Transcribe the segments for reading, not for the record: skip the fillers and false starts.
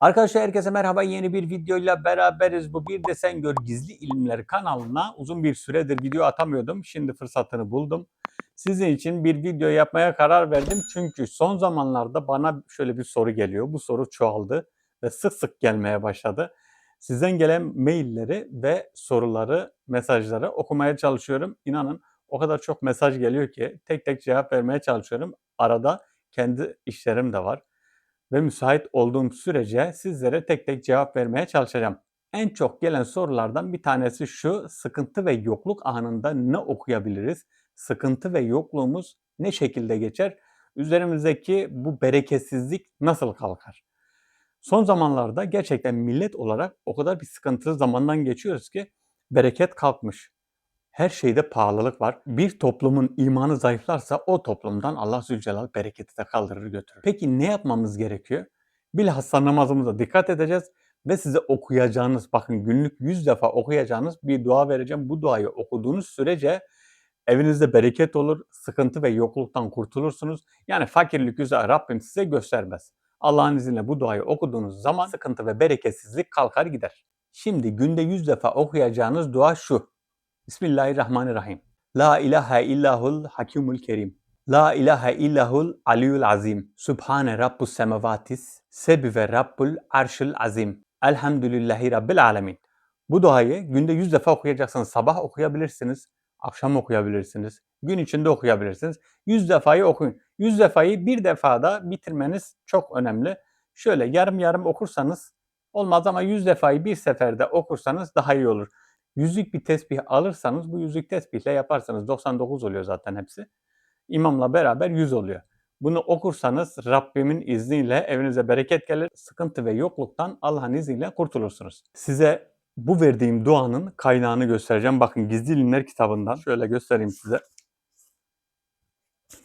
Arkadaşlar herkese merhaba. Yeni bir videoyla beraberiz. Bu Bir de Sen Gör Gizli İlimleri kanalına uzun bir süredir video atamıyordum. Şimdi fırsatını buldum. Sizin için bir video yapmaya karar verdim. Çünkü son zamanlarda bana şöyle bir soru geliyor. Bu soru çoğaldı ve sık sık gelmeye başladı. Sizden gelen mailleri ve soruları, mesajları okumaya çalışıyorum. İnanın o kadar çok mesaj geliyor ki tek tek cevap vermeye çalışıyorum. Arada kendi işlerim de var ve müsait olduğum sürece sizlere tek tek cevap vermeye çalışacağım. En çok gelen sorulardan bir tanesi şu: sıkıntı ve yokluk anında ne okuyabiliriz? Sıkıntı ve yokluğumuz ne şekilde geçer? Üzerimizdeki bu bereketsizlik nasıl kalkar? Son zamanlarda gerçekten millet olarak o kadar bir sıkıntılı zamandan geçiyoruz ki bereket kalkmış. Her şeyde pahalılık var. Bir toplumun imanı zayıflarsa o toplumdan Allah Zülcelal bereketi de kaldırır götürür. Peki ne yapmamız gerekiyor? Bilhassa namazımıza dikkat edeceğiz ve size okuyacağınız, bakın günlük 100 defa okuyacağınız bir dua vereceğim. Bu duayı okuduğunuz sürece evinizde bereket olur, sıkıntı ve yokluktan kurtulursunuz. Yani fakirlik yüzü Rabbim size göstermez. Allah'ın izniyle bu duayı okuduğunuz zaman sıkıntı ve bereketsizlik kalkar gider. Şimdi günde 100 defa okuyacağınız dua şu: Bismillahirrahmanirrahim. La ilahe illahul hakimul kerim. La ilahe illahul aliyul azim. Subhane rabbus semavatis. Sebi ve rabbul arşil azim. Elhamdülillahi rabbil alemin. Bu duayı günde 100 defa okuyacaksınız. Sabah okuyabilirsiniz, akşam okuyabilirsiniz, gün içinde okuyabilirsiniz. 100 defayı okuyun. 100 defayı bir defada bitirmeniz çok önemli. Şöyle yarım yarım okursanız olmaz ama 100 defayı bir seferde okursanız daha iyi olur. Yüzlük bir tesbih alırsanız bu yüzlük tesbihle yaparsanız 99 oluyor zaten hepsi. İmamla beraber 100 oluyor. Bunu okursanız Rabbimin izniyle evinize bereket gelir. Sıkıntı ve yokluktan Allah'ın izniyle kurtulursunuz. Size bu verdiğim duanın kaynağını göstereceğim. Bakın Gizli İlimler kitabından şöyle göstereyim size.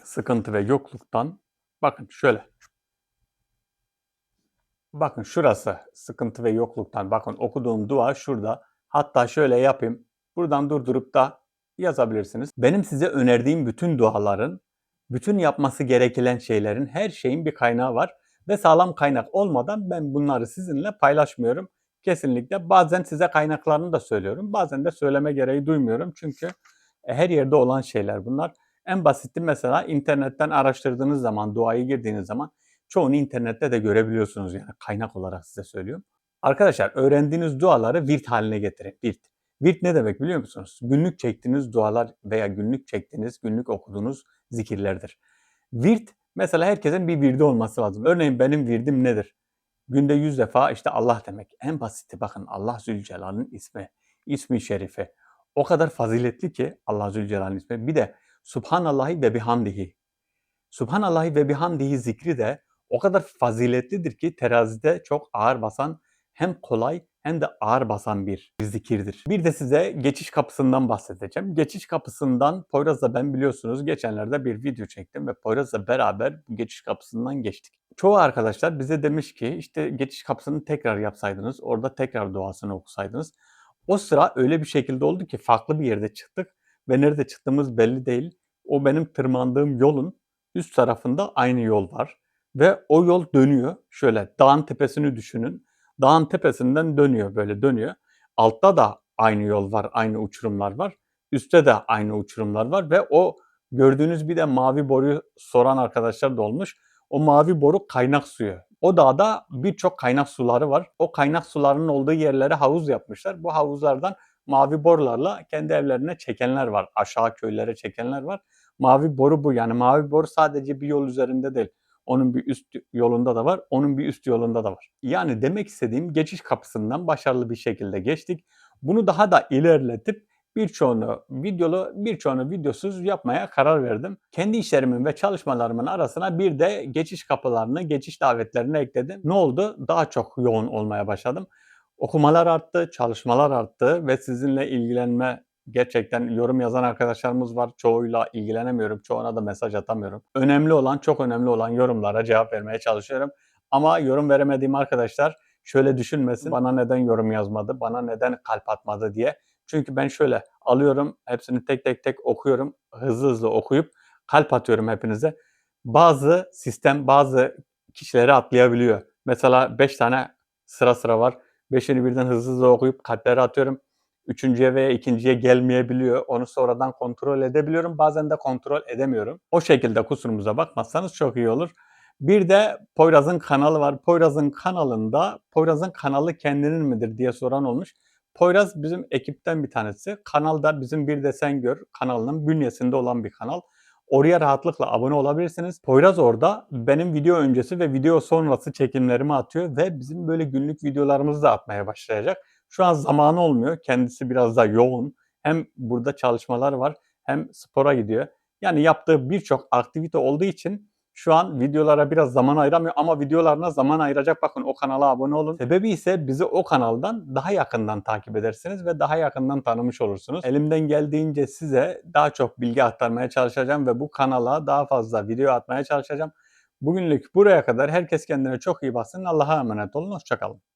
Sıkıntı ve yokluktan. Bakın şöyle. Bakın şurası sıkıntı ve yokluktan. Bakın okuduğum dua şurada. Hatta şöyle yapayım. Buradan durdurup da yazabilirsiniz. Benim size önerdiğim bütün duaların, bütün yapması gereken şeylerin, her şeyin bir kaynağı var. Ve sağlam kaynak olmadan ben bunları sizinle paylaşmıyorum. Kesinlikle bazen size kaynaklarını da söylüyorum. Bazen de söyleme gereği duymuyorum. Çünkü her yerde olan şeyler bunlar. En basiti mesela internetten araştırdığınız zaman, duayı girdiğiniz zaman çoğunu internette de görebiliyorsunuz, yani kaynak olarak size söylüyorum. Arkadaşlar öğrendiğiniz duaları virt haline getirin. Virt. Virt ne demek biliyor musunuz? Günlük çektiğiniz dualar veya günlük çektiğiniz, günlük okuduğunuz zikirlerdir. Virt, mesela herkesin bir virdi olması lazım. Örneğin benim virdim nedir? Günde 100 defa işte Allah demek. En basiti bakın, Allah Zülcelal'ın ismi. İsmi şerifi. O kadar faziletli ki Allah Zülcelal'ın ismi. Bir de Subhanallahi ve bihamdihi. Subhanallahi ve bihamdihi zikri de o kadar faziletlidir ki terazide çok ağır basan, hem kolay hem de ağır basan bir zikirdir. Bir de size geçiş kapısından bahsedeceğim. Geçiş kapısından Poyraz'la ben biliyorsunuz geçenlerde bir video çektim ve Poyraz'la beraber bu geçiş kapısından geçtik. Çoğu arkadaşlar bize demiş ki işte geçiş kapısını tekrar yapsaydınız, orada tekrar duasını okusaydınız. O sıra öyle bir şekilde oldu ki farklı bir yerde çıktık ve nerede çıktığımız belli değil. O benim tırmandığım yolun üst tarafında aynı yol var ve o yol dönüyor. Şöyle dağın tepesini düşünün. Dağın tepesinden dönüyor, böyle dönüyor. Altta da aynı yol var, aynı uçurumlar var. Üstte de aynı uçurumlar var ve o gördüğünüz bir de mavi boruyu soran arkadaşlar da olmuş. O mavi boru kaynak suyu. O dağda birçok kaynak suları var. O kaynak sularının olduğu yerlere havuz yapmışlar. Bu havuzlardan mavi borularla kendi evlerine çekenler var. Aşağı köylere çekenler var. Mavi boru bu. Yani mavi boru sadece bir yol üzerinde değil. Onun bir üst yolunda da var, onun bir üst yolunda da var. Yani demek istediğim, geçiş kapısından başarılı bir şekilde geçtik. Bunu daha da ilerletip birçoğunu videolu, birçoğunu videosuz yapmaya karar verdim. Kendi işlerimin ve çalışmalarımın arasına bir de geçiş kapılarını, geçiş davetlerini ekledim. Ne oldu? Daha çok yoğun olmaya başladım. Okumalar arttı, çalışmalar arttı ve sizinle ilgilenme, gerçekten yorum yazan arkadaşlarımız var. Çoğuyla ilgilenemiyorum. Çoğuna da mesaj atamıyorum. Önemli olan, çok önemli olan yorumlara cevap vermeye çalışıyorum. Ama yorum veremediğim arkadaşlar şöyle düşünmesin: bana neden yorum yazmadı, bana neden kalp atmadı diye. Çünkü ben şöyle alıyorum, hepsini tek tek okuyorum. Hızlı hızlı okuyup kalp atıyorum hepinize. Bazı sistem bazı kişileri atlayabiliyor. Mesela 5 tane sıra sıra var. 5'ini birden hızlı hızlı okuyup kalpleri atıyorum. Üçüncüye veya ikinciye gelmeyebiliyor. Onu sonradan kontrol edebiliyorum. Bazen de kontrol edemiyorum. O şekilde kusurumuza bakmazsanız çok iyi olur. Bir de Poyraz'ın kanalı var. Poyraz'ın kanalı kendinin midir diye soran olmuş. Poyraz bizim ekipten bir tanesi. Kanalda bizim Bir de Sen Gör kanalının bünyesinde olan bir kanal. Oraya rahatlıkla abone olabilirsiniz. Poyraz orada benim video öncesi ve video sonrası çekimlerimi atıyor ve bizim böyle günlük videolarımızı da atmaya başlayacak. Şu an zamanı olmuyor. Kendisi biraz da yoğun. Hem burada çalışmalar var hem spora gidiyor. Yani yaptığı birçok aktivite olduğu için şu an videolara biraz zaman ayıramıyor ama videolarına zaman ayıracak. Bakın o kanala abone olun. Sebebi ise bizi o kanaldan daha yakından takip edersiniz ve daha yakından tanımış olursunuz. Elimden geldiğince size daha çok bilgi aktarmaya çalışacağım ve bu kanala daha fazla video atmaya çalışacağım. Bugünlük buraya kadar. Herkes kendine çok iyi baksın. Allah'a emanet olun. Hoşça kalın.